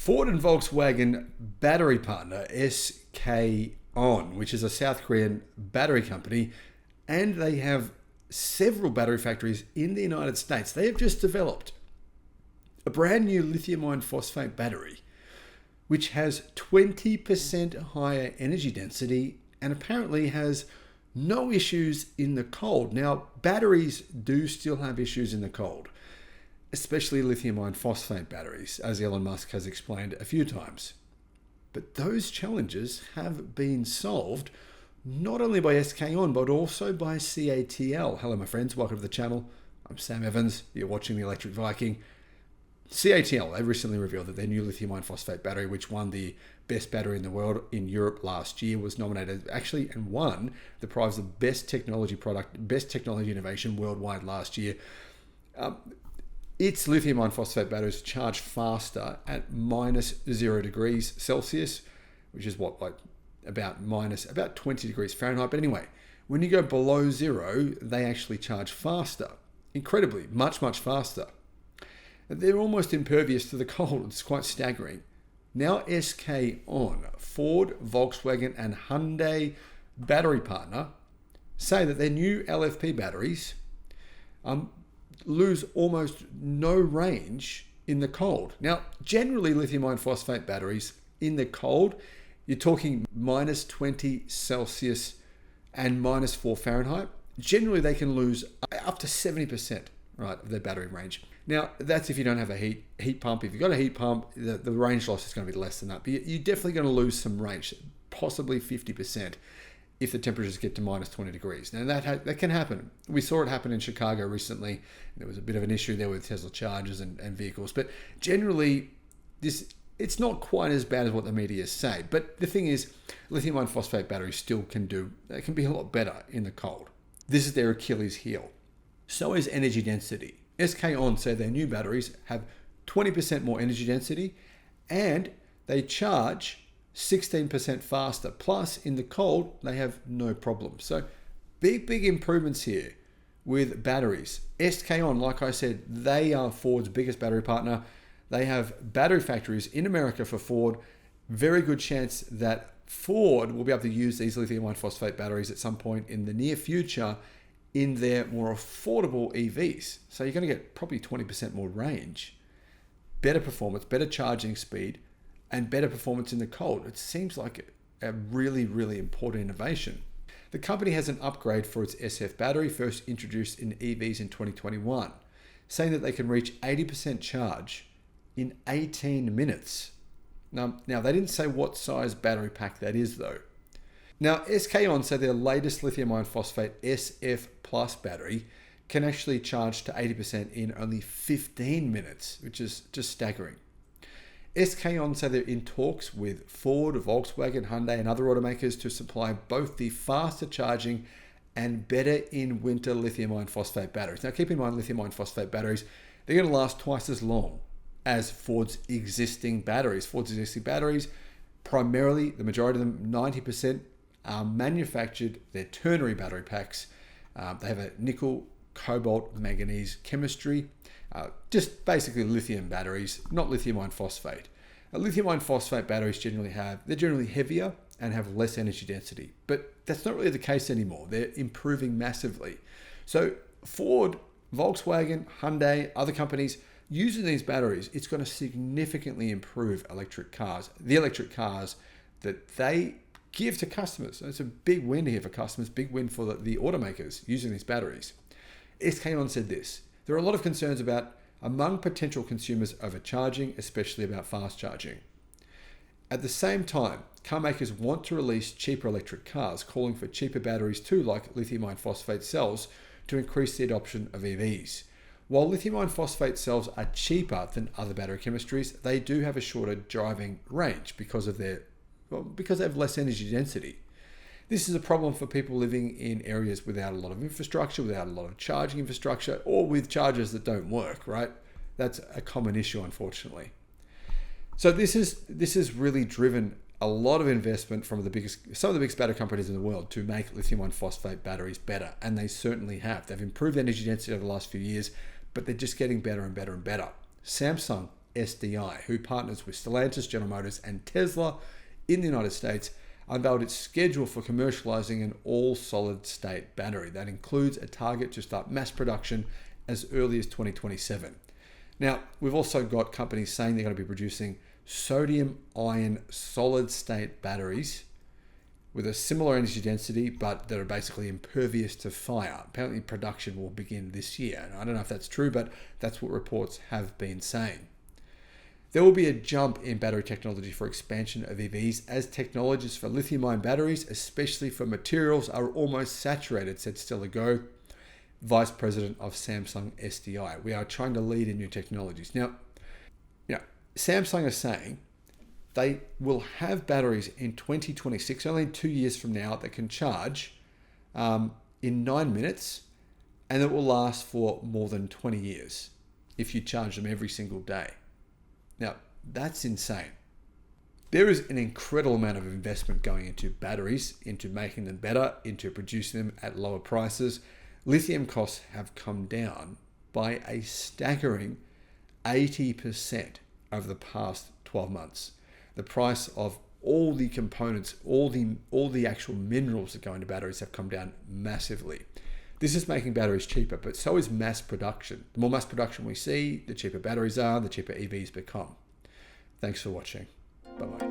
Ford and Volkswagen battery partner SK On, which is a South Korean battery company, and they have several battery factories in the United States. They have just developed a brand new lithium iron phosphate battery, which has 20% higher energy density and apparently has no issues in the cold. Now, batteries do still have issues in the cold, especially lithium iron phosphate batteries, as Elon Musk has explained a few times. But those challenges have been solved not only by SK On, but also by CATL. Hello, my friends. Welcome to the channel. I'm Sam Evans. You're watching the Electric Viking. CATL, they recently revealed that their new lithium iron phosphate battery, which won the best battery in the world in Europe last year, was nominated actually and won the prize of best technology product, best technology innovation worldwide last year. Its lithium iron phosphate batteries charge faster at -0 degrees Celsius, which is about 20 degrees Fahrenheit. But anyway, when you go below zero, they actually charge faster, incredibly, much faster. They're almost impervious to the cold. It's quite staggering. Now SK On, Ford, Volkswagen, and Hyundai battery partner say that their new LFP batteries lose almost no range in the cold. Now, generally lithium iron phosphate batteries in the cold, you're talking -20 Celsius and -4 Fahrenheit. Generally, they can lose up to 70%, right, of their battery range. Now, that's if you don't have a heat pump. If you've got a heat pump, the range loss is going to be less than that. But you're definitely going to lose some range, possibly 50%, if the temperatures get to -20 degrees. Now, that can happen. We saw it happen in Chicago recently. There was a bit of an issue there with Tesla chargers and vehicles. But generally, it's not quite as bad as what the media say. But the thing is, lithium iron phosphate batteries still can be a lot better in the cold. This is their Achilles heel. So is energy density. SK On say their new batteries have 20% more energy density and they charge 16% faster. Plus, in the cold, they have no problem. So big improvements here with batteries. SK On, like I said, they are Ford's biggest battery partner. They have battery factories in America for Ford. Very good chance that Ford will be able to use these lithium iron phosphate batteries at some point in the near future in their more affordable EVs. So you're going to get probably 20% more range, better performance, better charging speed, and better performance in the cold. It seems like a really important innovation. The company has an upgrade for its SF battery, first introduced in EVs in 2021, saying that they can reach 80% charge in 18 minutes. Now, they didn't say what size battery pack that is though. Now, SK On said their latest lithium iron phosphate SF Plus battery can actually charge to 80% in only 15 minutes, which is just staggering. SK On said they're in talks with Ford, Volkswagen, Hyundai, and other automakers to supply both the faster charging and better in winter lithium iron phosphate batteries. Now, keep in mind, lithium iron phosphate batteries, they're going to last twice as long as Ford's existing batteries. Ford's existing batteries, primarily, the majority of them, 90%, are manufactured, they're ternary battery packs. They have a nickel, cobalt, manganese chemistry, just basically lithium batteries, not lithium iron phosphate. Lithium iron phosphate batteries they're generally heavier and have less energy density, but that's not really the case anymore. They're improving massively. So Ford, Volkswagen, Hyundai, other companies using these batteries, it's going to significantly improve electric cars, the electric cars that they give to customers. So it's a big win here for customers, big win for the automakers using these batteries. SK On said this: there are a lot of concerns among potential consumers overcharging, especially about fast charging. At the same time, car makers want to release cheaper electric cars, calling for cheaper batteries too, like lithium iron phosphate cells, to increase the adoption of EVs. While lithium iron phosphate cells are cheaper than other battery chemistries, they do have a shorter driving range because they have less energy density. This is a problem for people living in areas without a lot of infrastructure, without a lot of charging infrastructure, or with chargers that don't work, right? That's a common issue, unfortunately. So this has really driven a lot of investment from some of the biggest battery companies in the world to make lithium iron phosphate batteries better, and they certainly have. They've improved energy density over the last few years, but they're just getting better and better and better. Samsung SDI, who partners with Stellantis, General Motors, and Tesla in the United States, unveiled its schedule for commercializing an all-solid-state battery. That includes a target to start mass production as early as 2027. Now, we've also got companies saying they're going to be producing sodium-ion solid-state batteries with a similar energy density, but that are basically impervious to fire. Apparently, production will begin this year. And I don't know if that's true, but that's what reports have been saying. There will be a jump in battery technology for expansion of EVs as technologies for lithium-ion batteries, especially for materials, are almost saturated, said Stella Go, Vice President of Samsung SDI. We are trying to lead in new technologies. Now, Samsung are saying they will have batteries in 2026, only 2 years from now, that can charge in 9 minutes, and it will last for more than 20 years if you charge them every single day. Now, that's insane. There is an incredible amount of investment going into batteries, into making them better, into producing them at lower prices. Lithium costs have come down by a staggering 80% over the past 12 months. The price of all the components, all the actual minerals that go into batteries have come down massively. This is making batteries cheaper, but so is mass production. The more mass production we see, the cheaper batteries are, the cheaper EVs become. Thanks for watching. Bye-bye.